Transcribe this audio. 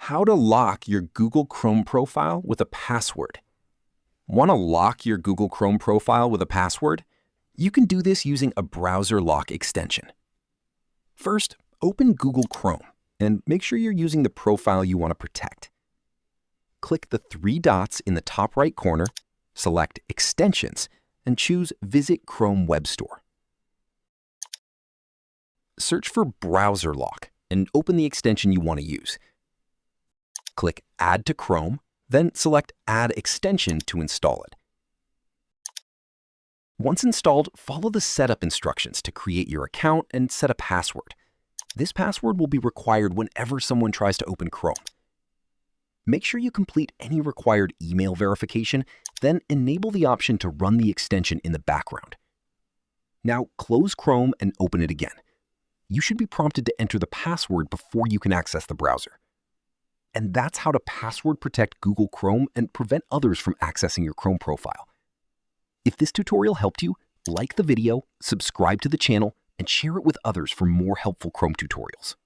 How to lock your Google Chrome profile with a password. Want to lock your Google Chrome profile with a password? You can do this using a browser lock extension. First, open Google Chrome and make sure you're using the profile you want to protect. Click the three dots in the top right corner, select Extensions, and choose Visit Chrome Web Store. Search for Browser Lock and open the extension you want to use. Click Add to Chrome, then select Add Extension to install it. Once installed, follow the setup instructions to create your account and set a password. This password will be required whenever someone tries to open Chrome. Make sure you complete any required email verification, then enable the option to run the extension in the background. Now close Chrome and open it again. You should be prompted to enter the password before you can access the browser. And that's how to password protect Google Chrome and prevent others from accessing your Chrome profile. If this tutorial helped you, like the video, subscribe to the channel, and share it with others for more helpful Chrome tutorials.